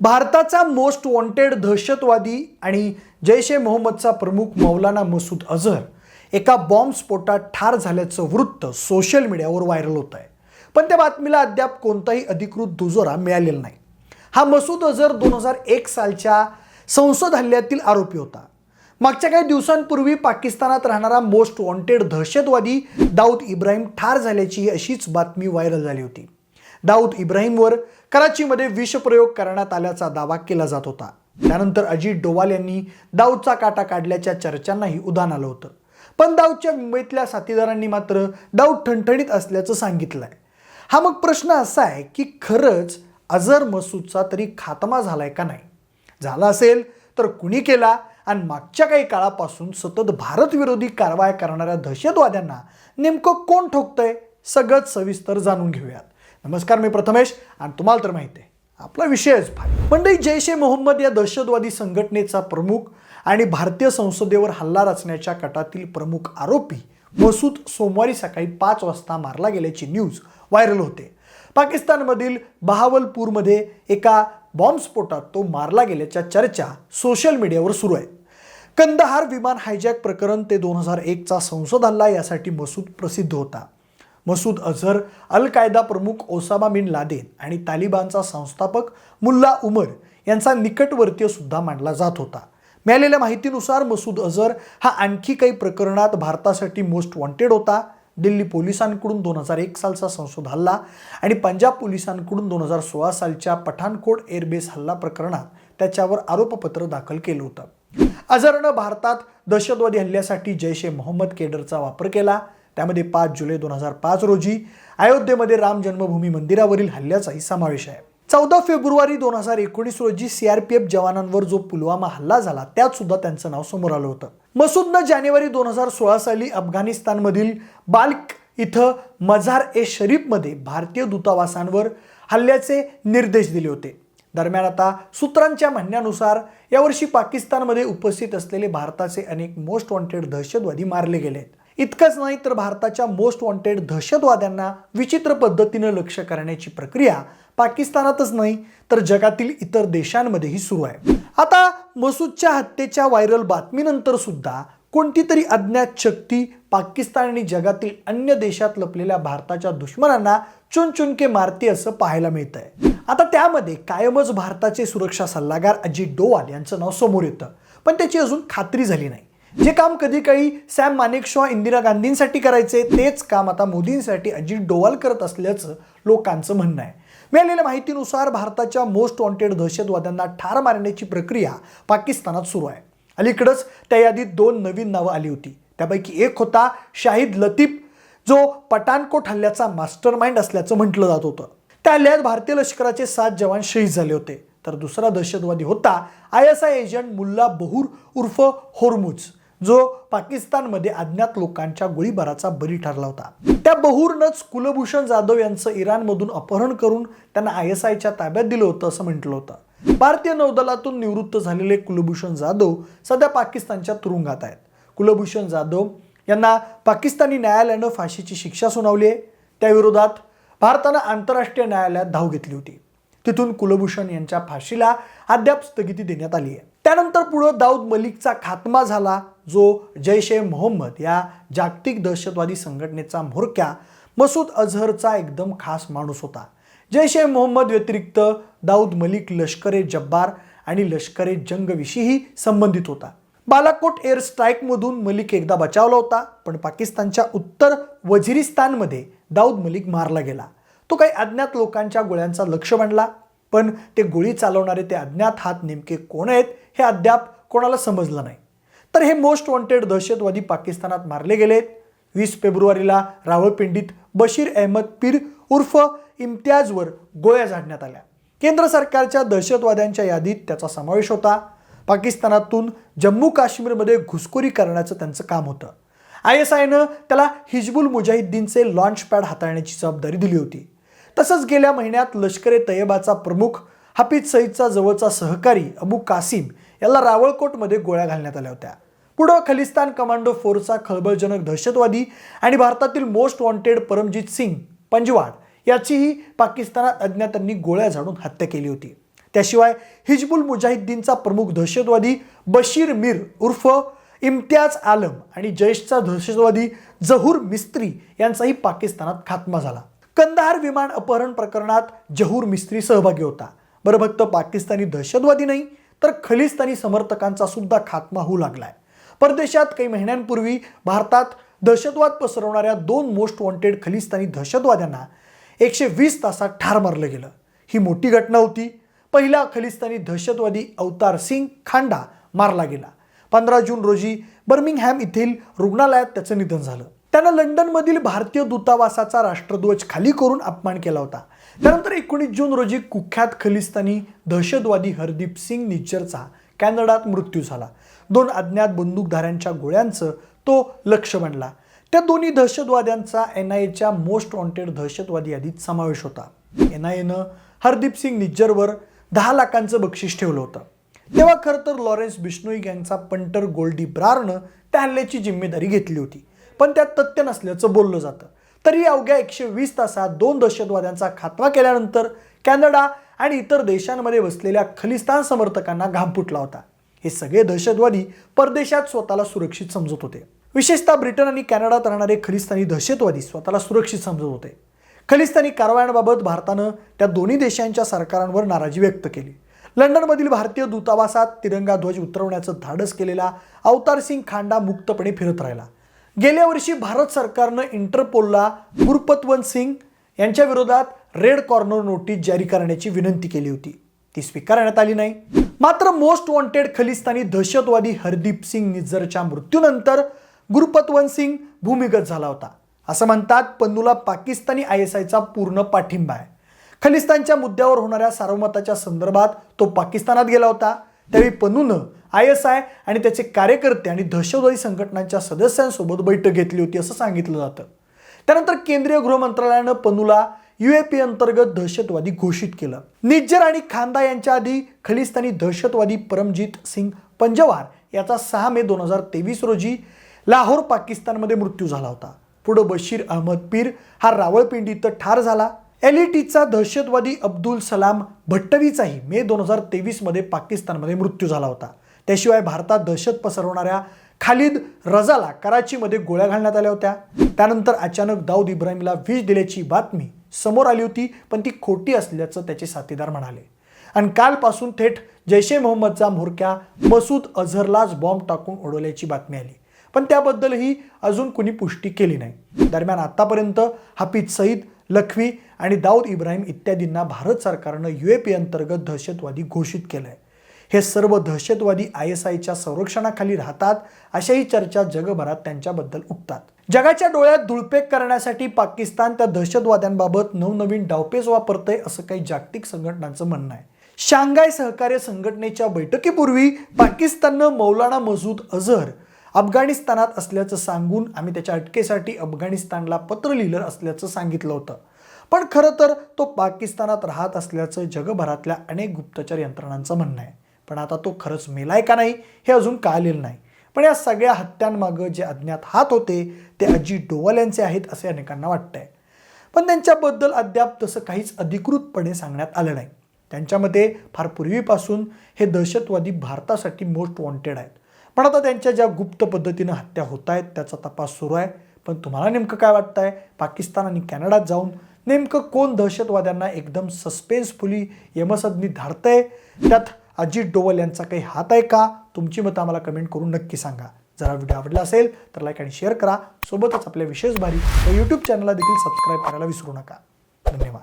भारताचा most wanted दहशतवादी आणि जैश ए मोहम्मदचा प्रमुख मौलाना मसूद अझहर एका बॉम्बस्फोटात ठार झाल्याचं वृत्त सोशल मीडियावर व्हायरल होत आहे. पण त्या बातमीला अद्याप कोणताही अधिकृत दुजोरा मिळालेला नाही. हा मसूद अझहर 2001 सालच्या संसद हल्ल्यातील आरोपी होता. मागच्या काही दिवसांपूर्वी पाकिस्तानात राहणारा मोस्ट वॉन्टेड दहशतवादी दाऊद इब्राहिम ठार झाल्याची अशीच बातमी व्हायरल झाली होती. दाऊद इब्राहिमवर कराचीमध्ये विषप्रयोग करण्यात आल्याचा दावा केला जात होता. त्यानंतर अजित डोवाल यांनी दाऊदचा काटा काढल्याच्या चर्चांनाही उधाण आलं होतं. पण दाऊदच्या मुंबईतल्या साथीदारांनी मात्र दाऊद ठणठणीत असल्याचं सांगितलंय. हा मग प्रश्न असा आहे की खरंच अझहर मसूदचा तरी खात्मा झालाय का नाही? झाला असेल तर कुणी केला आणि मागच्या काही काळापासून सतत भारत विरोधी कारवाया करणाऱ्या दहशतवाद्यांना नेमकं कोण ठोकतंय? सगळंच सविस्तर जाणून घेऊयात. नमस्कार, मी प्रथमेश आणि तुम्हाला तर माहिती आहे आपला विषयच भारी. मंडळी, जैश ए मोहम्मद या दहशतवादी संघटनेचा प्रमुख आणि भारतीय संसदेवर हल्ला रचण्याच्या कटातील प्रमुख आरोपी मसूद सोमवारी सकाळी 5 वाजता मारला गेल्याची न्यूज व्हायरल होते. पाकिस्तानमधील बहावलपूरमध्ये एका बॉम्बस्फोटात तो मारला गेल्याच्या चर्चा सोशल मीडियावर सुरू आहेत. कंदहार विमान हायजॅक प्रकरण ते 2001चा संसद हल्ला यासाठी मसूद प्रसिद्ध होता. मसूद अझहर अल कायदा प्रमुख ओसामा बिन लादेन आणि तालिबानचा संस्थापक मुल्ला उमर यांचा निकटवर्तीय सुद्धा मानला जात होता. मिळालेल्या माहितीनुसार मसूद अझहर हा आणखी काही प्रकरणात भारतासाठी मोस्ट वॉन्टेड होता. दिल्ली पोलिसांकडून 2001 सालचा संसद हल्ला आणि पंजाब पोलिसांकडून 2016 सालच्या पठाणकोट एअरबेस हल्ला प्रकरणात त्याच्यावर आरोपपत्र दाखल केलं होतं. अझहरनं भारतात दहशतवादी हल्ल्यासाठी जैश ए मोहम्मद केडरचा वापर केला. त्यामध्ये 5 जुलै 2005 रोजी अयोध्येमध्ये राम जन्मभूमी मंदिरावरील हल्ल्याचाही समावेश आहे. 14 फेब्रुवारी 2019 रोजी सीआरपीएफ जवानांवर जो पुलवामा हल्ला झाला त्यात सुद्धा त्यांचं नाव समोर आलं होतं. मसूदनं जानेवारी 2016 साली अफगाणिस्तानमधील बाल्क इथं मझार ए शरीफमध्ये भारतीय दूतावासांवर हल्ल्याचे निर्देश दिले होते. दरम्यान आता सूत्रांच्या म्हणण्यानुसार यावर्षी पाकिस्तानमध्ये उपस्थित असलेले भारताचे अनेक मोस्ट वॉन्टेड दहशतवादी मारले गेले. इतकंच नाही तर भारताच्या मोस्ट वॉन्टेड दहशतवाद्यांना विचित्र पद्धतीनं लक्ष्य करण्याची प्रक्रिया पाकिस्तानातच नाही तर जगातील इतर देशांमध्येही सुरू आहे. आता मसूदच्या हत्येच्या व्हायरल बातमीनंतर सुद्धा कोणती तरी अज्ञात शक्ती पाकिस्तान आणि जगातील अन्य देशात लपलेल्या भारताच्या दुश्मनांना चुनचुनके मारते असं पाहायला मिळतंय. आता त्यामध्ये कायमच भारताचे सुरक्षा सल्लागार अजित डोवाल यांचं नाव समोर येतं, पण त्याची अजून खात्री झाली नाही. जे काम कधी काळी सॅम मानेकशॉ इंदिरा गांधींसाठी करायचे तेच काम आता मोदींसाठी अजित डोवाल करत असल्याचं लोकांचं म्हणणं आहे. मिळालेल्या माहितीनुसार भारताच्या मोस्ट वॉन्टेड दहशतवाद्यांना ठार मारण्याची प्रक्रिया पाकिस्तानात सुरू आहे. अलीकडंच त्या यादीत 2 नवीन नावं आली होती. त्यापैकी एक होता शाहिद लतीफ, जो पठाणकोट हल्ल्याचा मास्टरमाइंड असल्याचं म्हटलं जात होतं. त्या हल्ल्यात भारतीय लष्कराचे 7 जवान शहीद झाले होते. तर दुसरा दहशतवादी होता ISI एजंट मुल्ला बहूर उर्फ होर्मुज, जो पाकिस्तानमध्ये अज्ञात लोकांच्या गोळीबाराचा बळी ठरला होता. त्या बहूरनंच कुलभूषण जाधव यांचं इराणमधून अपहरण करून त्यांना ISIच्या ताब्यात दिलं होतं असं म्हटलं होतं. भारतीय नौदलातून निवृत्त झालेले कुलभूषण जाधव सध्या पाकिस्तानच्या तुरुंगात आहेत. कुलभूषण जाधव यांना पाकिस्तानी न्यायालयानं फाशीची शिक्षा सुनावली आहे. त्याविरोधात भारतानं आंतरराष्ट्रीय न्यायालयात धाव घेतली होती. तिथून कुलभूषण यांच्या फाशीला अद्याप स्थगिती देण्यात आली आहे. त्यानंतर पुढे दाऊद मलिकचा खात्मा झाला, जो जैश ए मोहम्मद या जागतिक दहशतवादी संघटनेचा म्होरक्या मसूद अझहरचा एकदम खास माणूस होता. जैश ए मोहम्मद व्यतिरिक्त दाऊद मलिक लष्कर ए जब्बार आणि लष्कर ए जंगविषयीही संबंधित होता. बालाकोट एअर स्ट्राईकमधून मलिक एकदा बचावला होता, पण पाकिस्तानच्या उत्तर वझिरिस्तानमध्ये दाऊद मलिक मारला गेला. तो काही अज्ञात लोकांच्या गोळ्यांचा लक्ष्य बनला, पण ते गोळी चालवणारे ते अज्ञात हात नेमके कोण आहेत हे अद्याप कोणाला समजलं नाही. तर हे मोस्ट वॉन्टेड दहशतवादी पाकिस्तानात मारले गेलेत. 20 फेब्रुवारीला रावळपिंडीत बशीर अहमद पीर उर्फ इम्तियाजवर गोळ्या झाडण्यात आल्या. केंद्र सरकारच्या दहशतवाद्यांच्या यादीत त्याचा समावेश होता. पाकिस्तानातून जम्मू काश्मीरमध्ये घुसखोरी करण्याचं त्यांचं काम होतं. ISIनं त्याला हिजबुल मुजाहिद्दीनचे लॉन्च पॅड हाताळण्याची जबाबदारी दिली होती. तसंच गेल्या महिन्यात लष्कर ए तैयबाचा प्रमुख हाफिज सईदचा जवळचा सहकारी अबू कासिम याला रावळकोटमध्ये गोळ्या घालण्यात आल्या होत्या. पुढं खलिस्तान कमांडो फोर्सचा खळबळजनक दहशतवादी आणि भारतातील मोस्ट वॉन्टेड परमजीत सिंग पंजवाड याचीही पाकिस्तानात अज्ञातांनी गोळ्या झाडून हत्या केली होती. त्याशिवाय हिजबुल मुजाहिद्दीनचा प्रमुख दहशतवादी बशीर मीर उर्फ इम्तियाज आलम आणि जैशचा दहशतवादी जहूर मिस्त्री यांचाही पाकिस्तानात खात्मा झाला. कंदाहार विमान अपहरण प्रकरणात जहूर मिस्त्री सहभागी होता. बरं, फक्त पाकिस्तानी दहशतवादी नाही तर खलिस्तानी समर्थकांचा सुद्धा खात्मा होऊ लागलाय. परदेशात काही महिन्यांपूर्वी भारतात दहशतवाद पसरवणाऱ्या 2 मोस्ट वॉन्टेड खलिस्तानी दहशतवाद्यांना 120 तासात ठार मारलं गेलं. ही मोठी घटना होती. पहिला खलिस्तानी दहशतवादी अवतार सिंग खांडा मारला गेला. 15 जून रोजी बर्मिंगहॅम येथील रुग्णालयात त्याचं निधन झालं. त्यानं लंडनमधील भारतीय दूतावासाचा राष्ट्रध्वज खाली करून अपमान केला होता. त्यानंतर 19 जून रोजी कुख्यात खलिस्तानी दहशतवादी हरदीप सिंग निज्जरचा कॅनडात मृत्यू झाला. 2 अज्ञात बंदूकधाऱ्यांच्या गोळ्यांचं तो लक्ष बनला. त्या दोन्ही दहशतवाद्यांचा NIAच्या मोस्ट वॉन्टेड दहशतवादी यादीत समावेश होता. NIAनं हरदीप सिंग निज्जरवर 10 लाखांचं बक्षीस ठेवलं होतं. तेव्हा खरं तर लॉरेन्स बिश्नोई गँगचा पंटर गोल्डी ब्रारनं त्या हल्ल्याची जिम्मेदारी घेतली होती, पण त्यात तथ्य नसल्याचं बोललं जातं. तरी अवघ्या 120 तासात 2 दहशतवाद्यांचा खात्मा केल्यानंतर कॅनडा आणि इतर देशांमध्ये बसलेल्या खलिस्तान समर्थकांना घाम फुटला होता. हे सगळे दहशतवादी परदेशात स्वतःला सुरक्षित समजत होते. विशेषतः ब्रिटन आणि कॅनडात राहणारे खलिस्तानी दहशतवादी स्वतःला सुरक्षित समजत होते. खलिस्तानी कारवायांबाबत भारतानं त्या दोन्ही देशांच्या सरकारांवर नाराजी व्यक्त केली. लंडनमधील भारतीय दूतावासात तिरंगा ध्वज उतरवण्याचं धाडस केलेला अवतार सिंग खांडा मुक्तपणे फिरत राहिला. गेल्या वर्षी भारत सरकारनं इंटरपोलला गुरपतवंत सिंग यांच्या विरोधात रेड कॉर्नर नोटीस जारी करण्याची विनंती केली होती. ती स्वीकारण्यात आली नाही. मात्र मोस्ट वॉन्टेड खलिस्तानी दहशतवादी हरदीप सिंग निज्जरच्या मृत्यूनंतर गुरपतवंत सिंग भूमिगत झाला होता. असं म्हणतात पन्नूला पाकिस्तानी ISIचा पूर्ण पाठिंबा आहे. खलिस्तानच्या मुद्द्यावर होणाऱ्या सार्वमताच्या संदर्भात तो पाकिस्तानात गेला होता. त्यावेळी पन्नूनं ISI आणि त्याचे कार्यकर्ते आणि दहशतवादी संघटनांच्या सदस्यांसोबत बैठक घेतली होती असं सांगितलं जातं. त्यानंतर केंद्रीय गृह मंत्रालयानं पन्नूला UAP अंतर्गत दहशतवादी घोषित केलं. निज्जर आणि खांदा यांच्या आधी खलिस्तानी दहशतवादी परमजीत सिंग पंजवार याचा 6 मे 2023 रोजी लाहोर पाकिस्तानमध्ये मृत्यू झाला होता. पुढे बशीर अहमद पीर हा रावळपिंडी इथं ठार झाला. LETचा दहशतवादी अब्दुल सलाम भट्टवीचाही मे 2023 मध्ये पाकिस्तानमध्ये मृत्यू झाला होता. त्याशिवाय भारतात दहशत पसरवणाऱ्या खालिद रजाला कराचीमध्ये गोळ्या घालण्यात आल्या होत्या. त्यानंतर अचानक दाऊद इब्राहिमला विष दिल्याची बातमी समोर आली होती, पण ती खोटी असल्याचं त्याचे साथीदार म्हणाले. आणि कालपासून थेट जैश ए मोहम्मदचा म्होरक्या मसूद अझहरलाच बॉम्ब टाकून उडवल्याची बातमी आली, पण त्याबद्दलही अजून कुणी पुष्टी केली नाही. दरम्यान आतापर्यंत हाफिज सईद, लखवी आणि दाऊद इब्राहिम इत्यादींना भारत सरकारनं UAP अंतर्गत दहशतवादी घोषित केलंय. हे सर्व दहशतवादी ISIच्या संरक्षणाखाली राहतात अशाही चर्चा जगभरात त्यांच्याबद्दल उठतात. जगाच्या डोळ्यात धुळपेक करण्यासाठी पाकिस्तान त्या दहशतवाद्यांबाबत नवनवीन डावपेच वापरतंय असं काही जागतिक संघटनांचं म्हणणं आहे. शांघाय सहकार्य संघटनेच्या बैठकीपूर्वी पाकिस्ताननं मौलाना मसूद अझहर अफगाणिस्तानात असल्याचं सांगून आम्ही त्याच्या अटकेसाठी अफगाणिस्तानला पत्र लिहिलं असल्याचं सांगितलं होतं. पण खरं तर तो पाकिस्तानात राहत असल्याचं जगभरातल्या अनेक गुप्तचर यंत्रणांचं म्हणणं आहे. पण आता तो खरंच मेलाय का नाही हे अजून कळलेलं नाही. पण या सगळ्या हत्यांमागं जे अज्ञात हात होते ते अजित डोवाल यांचे आहेत असे अनेकांना वाटतंय. पण त्यांच्याबद्दल अद्याप तसं काहीच अधिकृतपणे सांगण्यात आलं नाही. त्यांच्या मते फार पूर्वीपासून हे दहशतवादी भारतासाठी मोस्ट वॉन्टेड आहेत. पण आता त्यांच्या ज्या गुप्त पद्धतीनं हत्या होत आहेत त्याचा तपास सुरू आहे. पण तुम्हाला नेमकं काय वाटतंय? पाकिस्तान आणि कॅनडात जाऊन नेमकं कोण दहशतवाद्यांना एकदम सस्पेन्सफुली यमसदनी धाडतंय? त्यात अजित डोवाल यांचा काही हात आहे का? तुमची मतं आम्हाला कमेंट करून नक्की सांगा. जर व्हिडिओ आवडला असेल तर लाईक आणि शेअर करा. सोबतच आपल्या विशेष भारी या YouTube चॅनलला देखील सबस्क्राईब करायला विसरू नका. धन्यवाद.